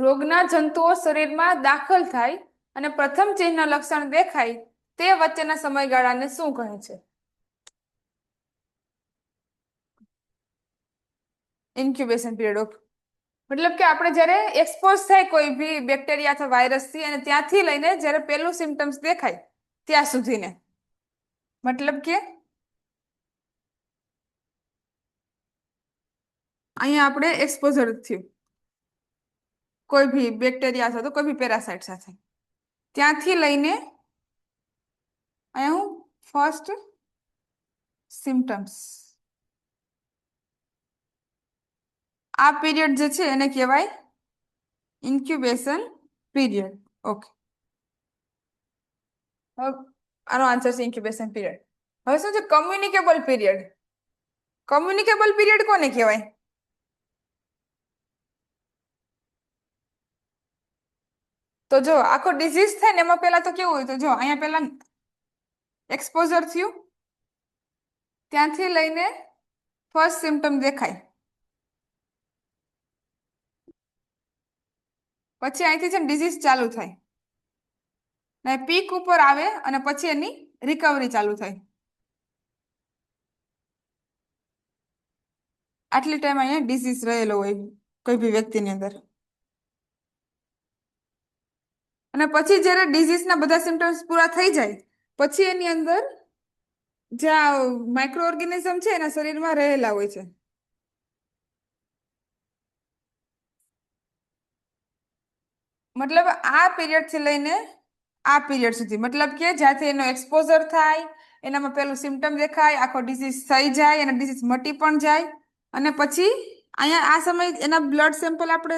રોગના જંતુઓ શરીરમાં દાખલ થાય અને પ્રથમ ચિહ્ન લક્ષણ દેખાય તે વચ્ચેના સમયગાળાને શું કહે છે? Incubation period. મતલબ કે આપણે જ્યારે એક્સપોઝ થાય કોઈ બી બેક્ટેરિયા અથવા વાયરસથી અને ત્યાંથી લઈને જ્યારે પહેલું સિમ્ટમ્સ દેખાય ત્યાં સુધીને, મતલબ કે અહીંયા આપણે એક્સપોઝર થયું કોઈ બી બેક્ટેરિયા અથવા તો કોઈ બી પેરાસાઇટ સાથે, ત્યાંથી લઈને અહીંયા હું ફર્સ્ટ સિમ્ટમ્સ, આ પીરિયડ જે છે એને કહેવાય ઇન્ક્યુબેશન પીરિયડ. ઓકે, હવે આનો આન્સર છે ઇન્ક્યુબેશન પીરિયડ. હવે શું છે કમ્યુનિકેબલ પીરિયડ? કમ્યુનિકેબલ પીરિયડ કોને કહેવાય? તો જો આખો ડિઝીઝ થાય ને એમાં પહેલા તો કેવું હોય, તો જો અહીંયા પહેલા એક્સપોઝર થયું, ત્યાંથી લઈને ફર્સ્ટ સિમ્ટમ દેખાય, પછી અહીંથી છે ને ડિઝીઝ ચાલુ થાય ને પીક ઉપર આવે અને પછી એની રિકવરી ચાલુ થાય. આટલી ટાઈમ અહીંયા ડિઝીઝ રહેલો હોય કોઈ બી વ્યક્તિની અંદર, અને પછી જ્યારે ડિઝીઝના બધા સિમ્ટમ્સ પૂરા થઈ જાય પછી એની અંદર જે માઇક્રો ઓર્ગેનિઝમ છે એના શરીરમાં રહેલા હોય છે. મતલબ આ પીરિયડ થી લઈને આ પીરિયડ સુધી, મતલબ કે જ્યાંથી એનો એક્સપોઝર થાય, એનામાં પેલું સિમ્ટમ દેખાય, આખો ડિઝીઝ થઈ જાય અને ડિઝીઝ મટી પણ જાય, અને પછી અહીંયા આ સમય એના બ્લડ સેમ્પલ આપણે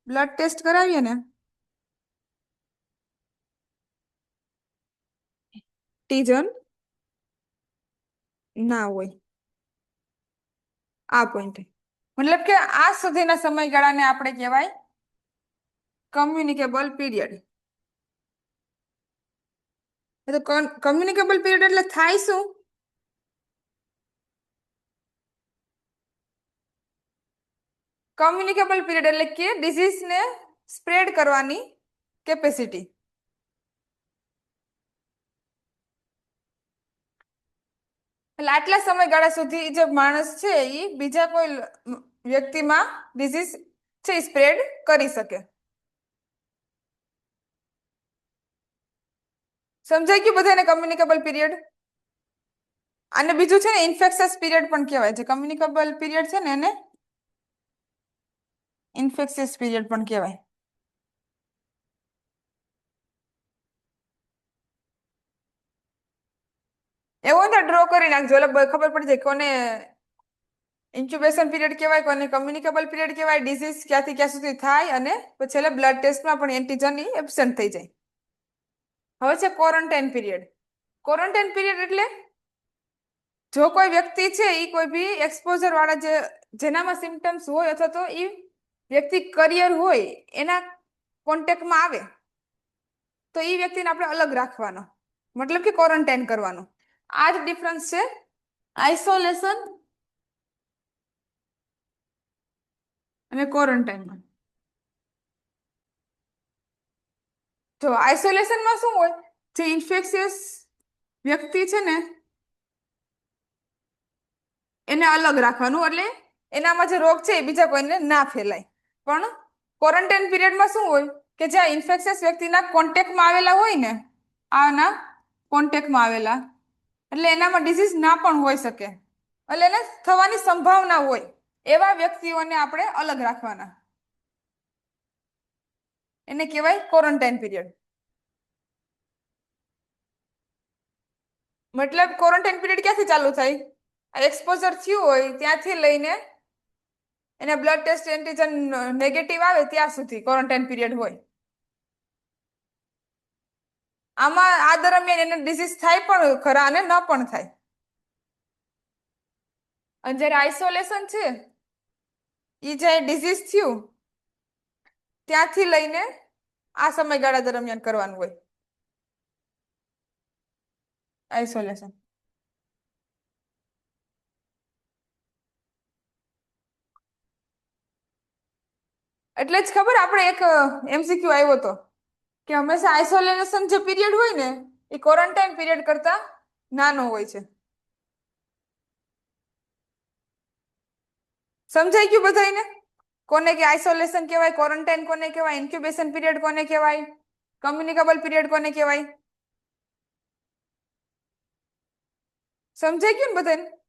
બ્લડ ટેસ્ટ કરાવીએ ને, ટીજન ના હોય આ પોઈન્ટ, મતલબ કે આ સુધીના સમયગાળાને આપણે કહેવાય કમ્યુનિકેબલ પીરિયડ. તો કમ્યુનિકેબલ પીરિયડ એટલે થાય શું? કમ્યુનિકેબલ પીરિયડ એટલે કે ડિઝીઝને સ્પ્રેડ કરવાની કેપેસિટી. એટલે આટલા સમયગાળા સુધી જે માણસ છે એ બીજા કોઈ વ્યક્તિમાં ડિઝીઝ છે સ્પ્રેડ કરી શકે. સમજાઈ ગયું બધાને કમ્યુનિકેબલ પીરિયડ? અને બીજું છે ને ઇન્ફેક્શિયસ પીરિયડ પણ કહેવાય છે. કમ્યુનિકેબલ પીરિયડ છે ને એને ઇન્ફેક્શિયસ પીરિયડ પણ કહેવાય. એવું તો ડ્રો કરી નાખજો, એટલે ખબર પડી જાય કોને ઇન્ક્યુબેશન પીરિયડ કહેવાય, કોને કમ્યુનિકેબલ પીરિયડ કહેવાય, ડિઝીઝ ક્યાંથી ક્યાં સુધી થાય, અને પછી એટલે બ્લડ ટેસ્ટમાં પણ એન્ટીજન એબસેન્ટ થઈ જાય. હવે છે ક્વોરન્ટાઇન પીરિયડ. ક્વોરન્ટાઇન પીરિયડ એટલે જો કોઈ વ્યક્તિ છે એ કોઈ બી એક્સપોઝર વાળા જેનામાં સિમ્ટમ્સ હોય અથવા તો એ વ્યક્તિ કરિયર હોય એના કોન્ટેક્ટમાં આવે તો એ વ્યક્તિને આપણે અલગ રાખવાનો, મતલબ કે ક્વોરન્ટાઇન કરવાનો. આ જ ડિફરન્સ છે આઇસોલેશન અને ક્વોરન્ટાઇનમાં. જો આઇસોલેશનમાં શું હોય, જે ઇન્ફેક્શિયસ વ્યક્તિ છે ને એને અલગ રાખવાનું, એટલે એનામાં જે રોગ છે એ બીજા કોઈને ના ફેલાય. પણ ક્વોરન્ટાઇન પીરિયડમાં શું હોય કે જ્યાં ઇન્ફેક્શિયસ વ્યક્તિના કોન્ટેક્ટમાં આવેલા હોય ને, આના કોન્ટેક્ટમાં આવેલા, એટલે એનામાં ડિઝીઝ ના પણ હોઈ શકે, એટલે એને થવાની સંભાવના હોય એવા વ્યક્તિઓને આપણે અલગ રાખવાના, એને કહેવાય ક્વોરન્ટાઇન પીરિયડ. મતલબ ક્વોરન્ટાઇન પીરિયડ ક્યાંથી ચાલુ થાય? એક્સપોઝર થયું હોય ત્યાંથી લઈને એને બ્લડ ટેસ્ટ એન્ટીજન નેગેટિવ આવે ત્યાં સુધી ક્વોરન્ટાઇન પીરિયડ હોય. આમાં આ દરમિયાન એને ડિઝીઝ થાય પણ ખરા અને ન પણ થાય. અને જ્યારે આઇસોલેશન છે એ જે ડિઝીઝ થયું ત્યાંથી લઈને આ સમયગાળા દરમિયાન કરવાનું હોય આઇસોલેશન. એટલે જ ખબર આપણે એક MCQ આવ્યો હતો કે હંમેશા આઇસોલેશન જે પીરિયડ હોય ને એ ક્વોરન્ટાઇન પીરિયડ કરતા નાનો હોય છે. સમજાઈ ગયું બધાને? કોને કે આઇસોલેશન કહેવાય, ક્વોરન્ટાઇન કોને કહેવાય, ઇન્ક્યુબેશન પીરિયડ કોને કહેવાય, કમ્યુનિકેબલ પીરિયડ કોને કહેવાય? સમજાઈ ગયું ને બધાને?